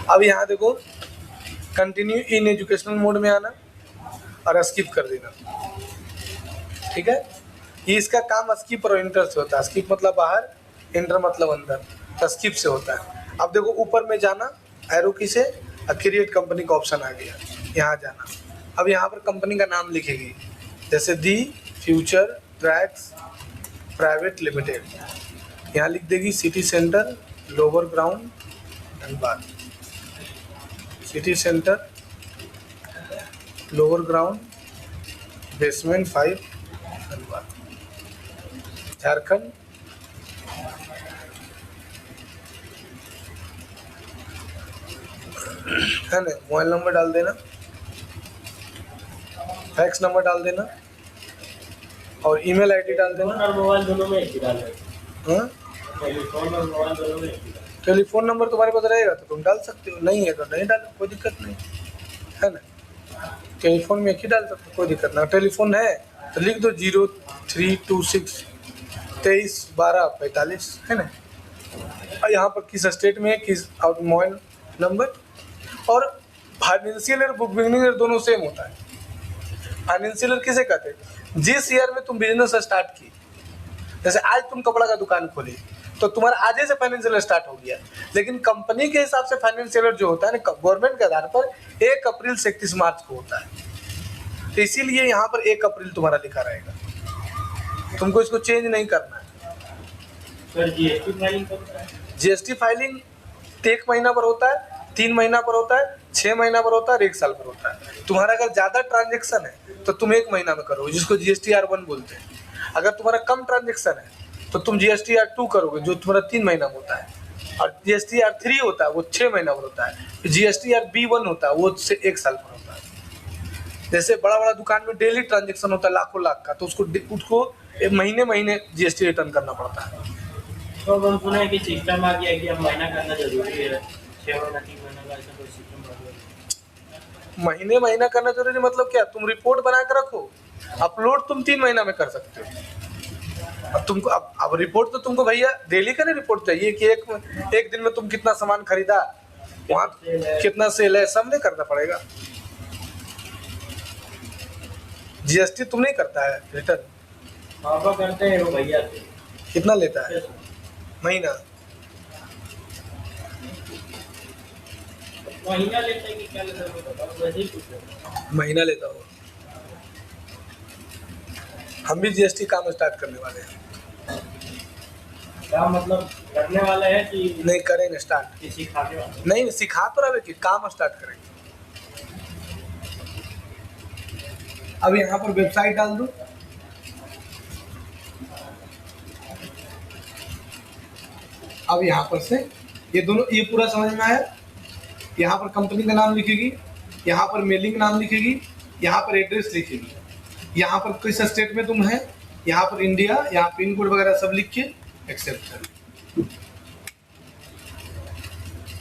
अब यहाँ देखो कंटिन्यू इन एजुकेशनल मोड में आना और स्किप कर देना, ठीक है। ये इसका काम स्किप और इंटर से होता है। स्किप मतलब बाहर, इंटर मतलब अंदर, तो स्किप से होता है। अब देखो ऊपर में जाना एरो की से, क्रिएट कंपनी का ऑप्शन आ गया, यहाँ जाना। अब यहाँ पर कंपनी का नाम लिखेगी, जैसे the future tracks private limited, यहाँ लिख देगी city centre lower ground Dhanbad, city centre lower ground basement 5 Dhanbad Jharkhand. है ना, मोबाइल नंबर डाल देना, फैक्स नंबर डाल देना और ईमेल आईडी डाल देना। और मोबाइल दोनों में एक ही डालना है। हाँ, टेलीफोन और मोबाइल दोनों में एक ही डालना है। टेलीफोन नंबर तुम्हारे पास रहेगा तो तुम डाल सकते हो, नहीं है तो नहीं डालो, कोई दिक्कत नहीं, है ना। टेलीफोन में एक ही डाल सकते हो, कोई दिक्कत नहीं। टेलीफोन है तो लिख दो 0326 23 12 45, है ना। और यहाँ पर किस स्टेट में है, किस और मोबाइल नंबर। और financial year book beginning year दोनों सेम होता है। फाइनेंशियल ईयर किसे कहते हैं, जिस ईयर में तुम बिजनेस स्टार्ट की, जैसे आज तुम कपड़ा का दुकान खोली तो तुम्हारा आज से फाइनेंशियल ईयर स्टार्ट हो गया, लेकिन कंपनी के हिसाब से फाइनेंशियल ईयर जो होता है ना गवर्नमेंट के आधार पर 1 अप्रैल से 31 मार्च को होता है। तो इसीलिए यहाँ पर 1 अप्रैल तुम्हारा लिखा रहेगा, तुमको इसको चेंज नहीं करना है। सर जीएसटी फाइलिंग कब होता है? जीएसटी फाइलिंग 1 महीना पर होता है, 3 महीना पर होता है, 6 महीना पर होता है और 1 साल पर होता है। तुम्हारा अगर ज़्यादा ट्रांजेक्शन है तो तुम 1 महीना में करोगे, जिसको GSTR1 बोलते हैं। अगर तुम्हारा कम ट्रांजेक्शन है तो तुम GSTR2 करोगे, जो तुम्हारा 3 महीना में होता है, और GSTR3 होता है वो 6 महीना पर होता है। GSTRB1 होता है वो 1 साल पर होता है। जैसे बड़ा बड़ा दुकान में डेली ट्रांजेक्शन होता है लाखों लाख का, तो उसको महीने महीने GST रिटर्न करना पड़ता है। तो हम सुना है कि सिस्टम आ गया कि अब महीना करना जरूरी है, 6 महीना 3 महीना का ऐसा कोई सिस्टम आ गया। महीने महीना करना जरूरी मतलब क्या, तुम रिपोर्ट बना के रखो, अपलोड तुम 3 महीना में कर सकते हो। अब तुमको अब रिपोर्ट तो तुमको भैया डेली का नहीं रिपोर्ट चाहिए कि एक दिन में तुम कितना सामान खरीदा, वहाँ कितना सेल है, सब नहीं करना पड़ेगा। GST तुम नहीं करता है रिटर्न? पापा करते हैं वो भैया से। कितना लेता है महीना? महीना लेते हैं कि क्या लेते हैं, वैसे ही कुछ है। महीना लेता हो। हम भी GST काम स्टार्ट करने वाले हैं। क्या मतलब करने वाला है कि नहीं, करेंगे स्टार्ट। कि सिखाने वाला? नहीं, सिखा तो रहे कि काम स्टार्ट करेंगे। अब यहाँ पर वेबसाइट डाल दो, अब यहाँ पर से ये दोनों, ये पूरा समझ में आया। यहाँ पर कंपनी का नाम लिखेगी, यहाँ पर मेलिंग नाम लिखेगी, यहाँ पर एड्रेस लिखेगी, यहाँ पर किस स्टेट में तुम है, यहाँ पर इंडिया, यहाँ पिन कोड वगैरह सब लिख के एक्सेप्ट कर,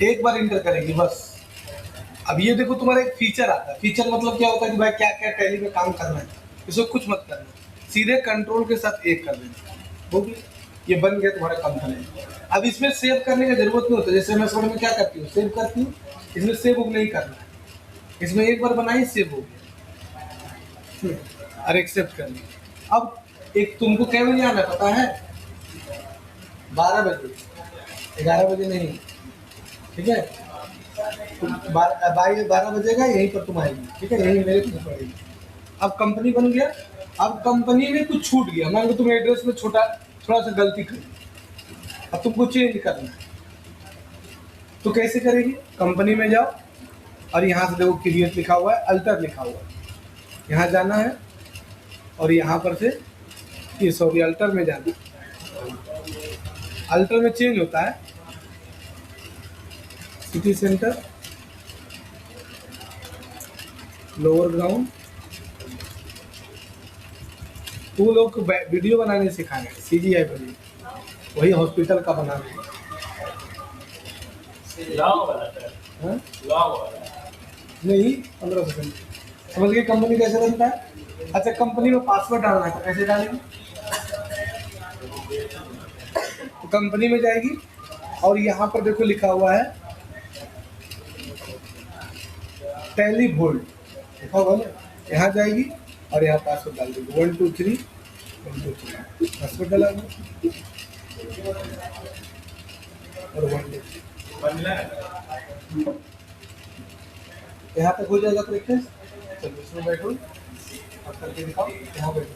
एक बार इंटर करेंगे बस। अब ये देखो तुम्हारा एक फीचर आता है। फीचर मतलब क्या होता है कि भाई क्या क्या टैली में काम करना है, इसको कुछ मत करना, सीधे कंट्रोल के साथ एक कर देना, हो गया, ये बन गया तुम्हारा कंपनी। अब इसमें सेव करने की जरूरत नहीं होती, जैसे मैं शॉर्ट में क्या करती हूँ, सेव करती हूँ, इसमें सेव बुक नहीं करना है, इसमें एक बार बनाई सेव हो गया और एक्सेप्ट कर लिया। अब एक तुमको क्या बजे आना पता है, 12 बजे, 11 बजे नहीं, ठीक है, 12 बजे का यहीं पर तुम आएगी, ठीक है, यहीं मेरे तुम पड़ेगी। अब कंपनी बन गया। अब कंपनी में कुछ छूट गया, मान लो तुम एड्रेस में थोड़ा सा गलती करी, अब तुमको चेंज करना है, तो कैसे करेगी, कंपनी में जाओ और यहाँ से देखो क्रिएट लिखा हुआ है, अल्टर लिखा हुआ है, यहाँ जाना है और यहाँ पर से ये सॉरी अल्टर में जाना है। अल्टर में चेंज होता है, सिटी सेंटर लोअर ग्राउंड। वो लोग को वीडियो बनाने सिखाने, CGI बनी, वही हॉस्पिटल का बनाना है। नहीं, 15 सेकंड समझ गए कंपनी कैसे बनता है। अच्छा, कंपनी में पासवर्ड डालना है तो कैसे डालेंगे, तो कंपनी में जाएगी और यहाँ पर देखो लिखा हुआ है टेली वोल्ट लिखा हुआ ना, यहाँ जाएगी और यहाँ पासवर्ड डाल देगी 1 2 3 1 2 3 पासवर्ड डाला और 1 2 3 यहाँ तक हो जाएगा प्रैक्टिस। चलो इसमें बैठो, अब करके दिखाओ, यहाँ बैठो।